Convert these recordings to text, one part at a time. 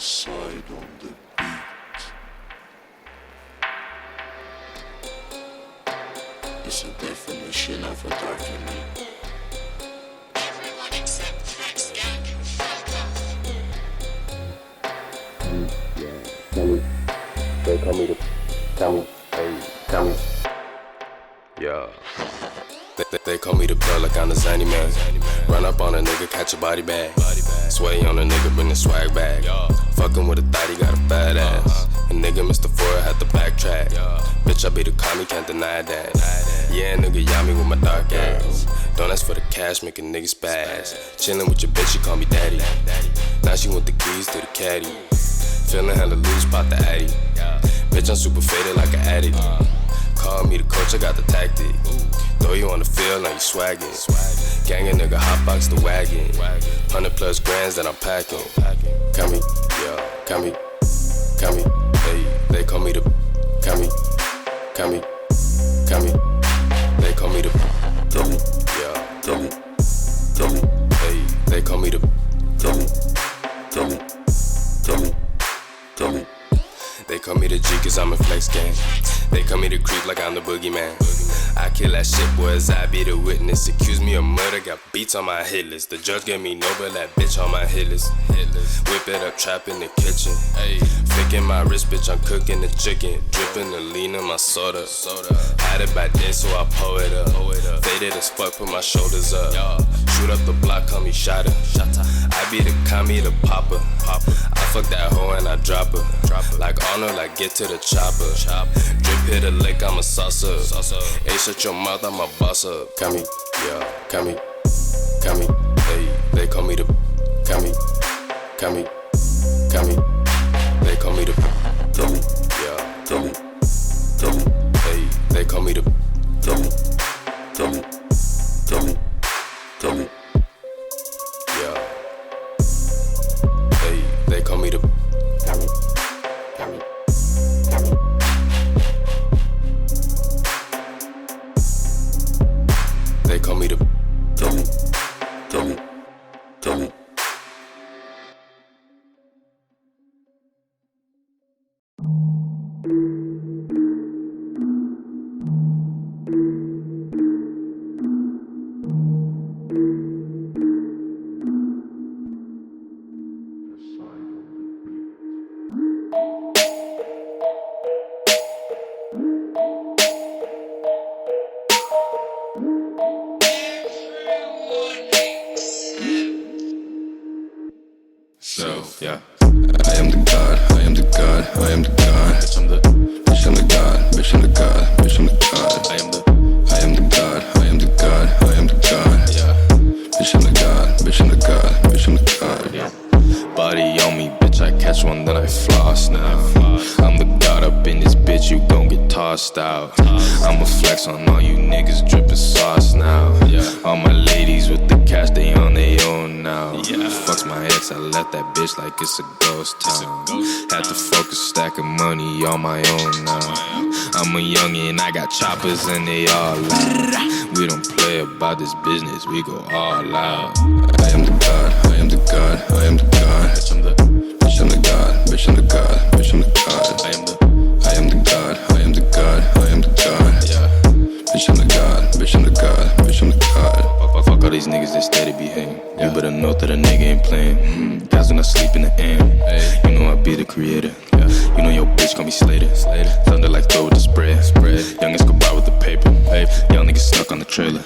side on the beat. It's a definition of a document. Everyone except Max Gang can fuck off. They call me the Tommy. Yeah. They call me the plug like I'm the zany man. Run up on a nigga, catch a body bag. Sway on a nigga, bring the swag back. Fucking with a thotty, got a fat ass. A nigga Mr. Ford had to backtrack. Bitch, I be the commie, can't deny that. Yeah, nigga, yummy with my dark ass. Don't ask for the cash, make a nigga spaz. Chillin' with your bitch, she call me daddy. Now she want the keys to the caddy. Feeling hella loose, pop the addy. Bitch, I'm super faded like an addict. Call me the coach, I got the tactic. Throw you on the field, now you swaggin'. Gangin' nigga, hotbox the wagon. 100+ grands that I'm packing. Come yeah, come hey, they call me the come they call me the yeah, hey, they call me the They call me the G cause I'm a flex gang. They call me the creep like I'm the boogeyman. I kill that shit, boys, I be the witness. Accuse me of murder, got beats on my hit list. The judge gave me no, but that bitch on my hit list. Whip it up, trap in the kitchen. Flicking my wrist, bitch, I'm cooking the chicken. Dripping the lean in my soda. Hide it by day, so I pull it up. Faded as fuck, put my shoulders up. Shoot up the block, call me shotter. I be the commie, the popper. I fuck that hoe and I drop her. Like Arnold, like get to the chopper. Drip hit a lick, I'm a saucer. Hey, shut your mouth, I'm a boss up. Come yeah, come hey, they call me the come they call me the yeah, hey, they call me the yeah, hey, they call me the They call me the yeah. I am the God, I am the God, I am the God. Bitch, I'm the God, bitch, I'm the God, bitch, I'm the God. I am the God, I am the God, I am the God. Yeah. Bitch, I'm the God, bitch, I'm the God, bitch, I'm the God. Yeah. Body on me, bitch, I catch one, then I floss now. I'm the God up in this bitch, you gon' get tossed out. I'ma flex on all you niggas, drippin' sauce now. All my ladies with the cash, they on their own now. Fucks my ex, I left that bitch like it's a ghost town. Had to focus, stack of money on my own now. I'm a youngin', I got choppers and they all loud. We don't play about this business, we go all out. I am the God, I am the God, I am the God. Bitch, I'm the God, bitch, I'm the God, bitch, I'm the God. I am the God, I am the God, I am the God. Yeah. Bitch, I'm the God, bitch, I'm the God, bitch, I'm the God. Fuck all these niggas that steady be hating. You better know that a nigga ain't playing. Guys when I sleep in the AM. You know I be the creator. You know your bitch call me Slater. Thunder like throw with the spread. Youngest go by with the paper. Young niggas stuck on the trailer.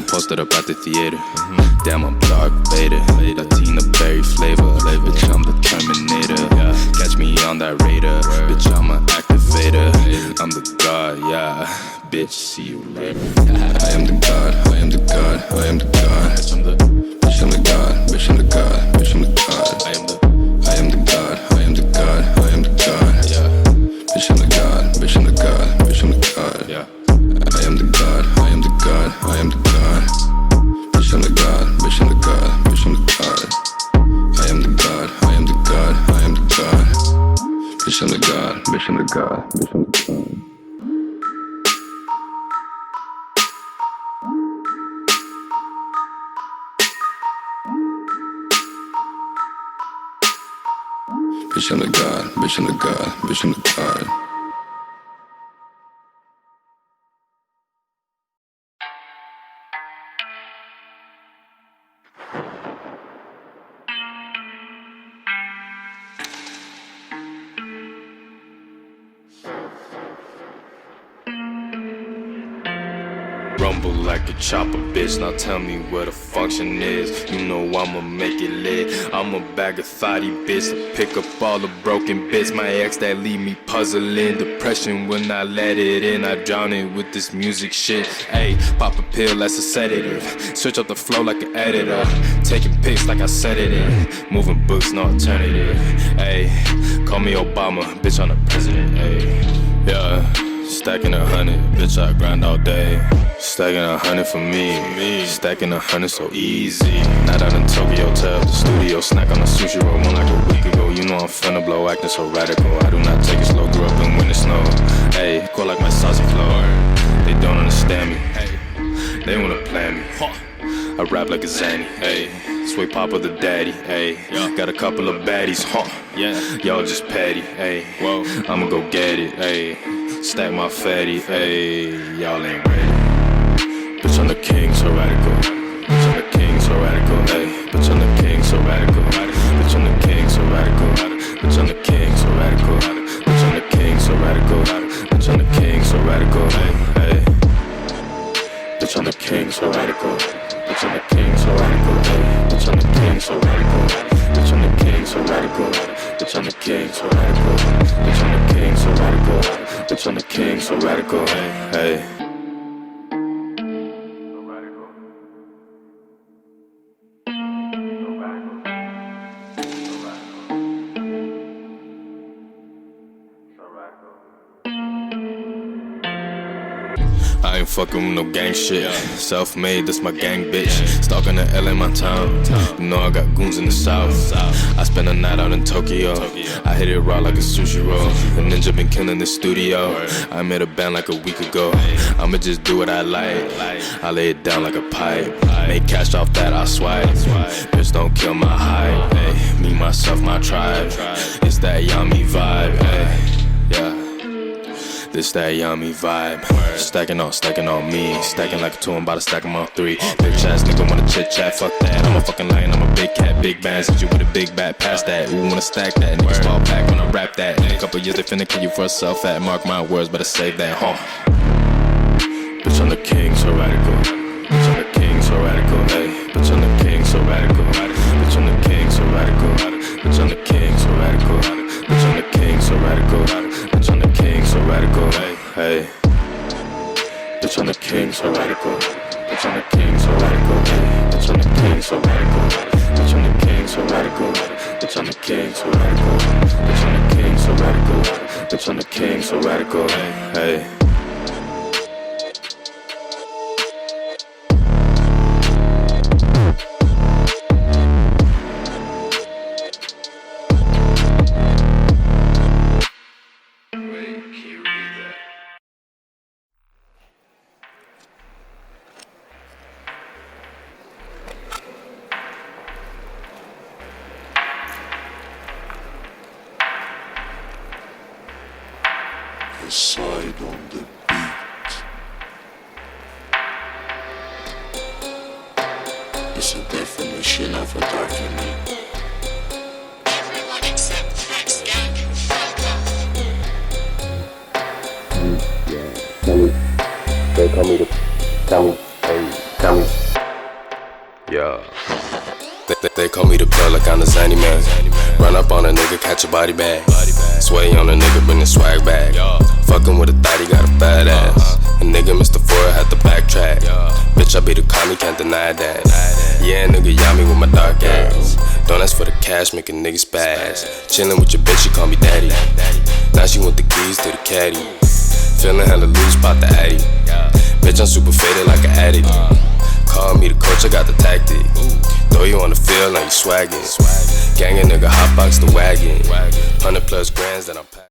Posted up at the theater. Damn, I'm dark beta. Latina berry flavor. Bitch, I'm the Terminator. Catch me on that radar. Bitch, I'm an activator. I'm the God, yeah. Bitch, see you later. I am the God, I am the God, I am the God. Bitch, I'm the God, bitch, I'm the God, bitch, I'm the God. I am the God, I am the God, I am the God. Yeah. Bitch, I'm the God, bitch, I'm the God, bitch, I'm the God. Yeah. I am the God, I am the God, I am the God. Bitch, I'm the God, bitch, I'm the God, bitch, I'm the God. I am the God, I am the God, I am the God. Bitch, I'm the God, bitch, I'm the God, bitch, I'm the God. bitch I'm the god, bitch I'm the god, bitch I'm the god. Rumble like a chopper, bitch. Now tell me where the function is. You know I'ma make it lit. I'm a bag of thotty, bitch. I pick up all the broken bits. My ex that leave me puzzling. Depression when I let it in. I drown it with this music shit. Ayy, pop a pill, that's a sedative. Switch up the flow like an editor. Taking pics like I said it in. Moving books, no alternative. Ayy, call me Obama, bitch, I'm the president. Ayy, yeah. Stacking 100, bitch, I grind all day. Stacking 100 for me, stacking 100 so easy. Night out in Tokyo, tear up the studio. Snack on the sushi roll, one like a week ago. You know I'm finna blow, acting so radical. I do not take it slow, grew up in winter snow. Hey, go like my saucy floor. They don't understand me, hey, they wanna plan me. I rap like a zany, hey, sway papa the daddy, hey, got a couple of baddies, yeah, y'all just petty, hey, whoa, I'ma go get it, hey, stack my fatty, hey, y'all ain't ready. Bitch, I'm the king, so radical. Bitch, I'm the king, so radical, hey, bitch, I'm the king, so radical. Bitch, I'm the king, so radical. Bitch, I'm the king, so radical. Bitch, I'm the king, so radical. Bitch, I'm the king, so radical, hey, hey. Bitch, I'm the king, so radical. Bitch, I'm the king, so radical, hey. Bitch, I'm the king, so radical. Bitch, I'm the king, so radical. Bitch, I'm the king, so radical. Bitch, I'm the king, so radical. Bitch, I'm the king, so radical, hey, hey. I ain't fucking with no gang shit. Self-made, that's my gang bitch. Stalking the L in my town. You know I got goons in the south. I spent a night out in Tokyo. I hit it raw like a sushi roll. The ninja been killing the studio. I made a band like a week ago. I'ma just do what I like. I lay it down like a pipe. Make cash off that, I swipe. Bitch, don't kill my hype. Ay, me, myself, my tribe. It's that yummy vibe. Ay, yeah. This that yummy vibe. Stacking on me. Stacking like a 2, I'm about to stack 'em on 3. Bitch ass nigga wanna chit chat, fuck that. I'm a fucking lion, I'm a big cat, big bad. Hit you with a big bat, pass that. Ooh, wanna stack that. Niggas fall back when I rap that. In a couple years they finna kill you for a self at. Mark my words, better save that, huh? Bitch, I'm the king, so radical. Bitch, I'm the king, so radical, hey. Bitch, I'm the king, so radical. Bitch, I'm the king, so radical. Bitch, I'm the king, so radical. Bitch, I'm the king, so radical. Bitch, I'm the king, so radical, hey, hey. Bitch, I'm the king, so radical. Bitch, I'm the king, so radical, hey. Bitch, I'm the king, so radical. Bitch, I'm the king, so radical. Bitch, I'm the king, so radical. Bitch, I'm the king, so radical. Bitch, I'm the king, so radical, hey, hey. Side on the beat. It's a definition of a document. Everyone except Stalker. They call me the Tommy. Yeah. They call me the plug like I'm the zany man. Run up on a nigga, catch a body bag. Sway on a nigga, bring the swag back. Fucking with a thought, he got a fat ass. A nigga Mr. Ford had to backtrack. Bitch, I be the commie, can't deny that. Yeah, nigga, yummy with my dark ass. Don't ask for the cash, make a nigga spaz. Chillin' with your bitch, she call me daddy. Now she want the keys to the caddy. Feeling hella loose, pop the addy. Bitch, I'm super faded like an addict. Call me the coach, I got the tactic. Throw you on the field, now you swaggin'. Gang a nigga, hotbox the wagon. 100+ grands that I'm packing.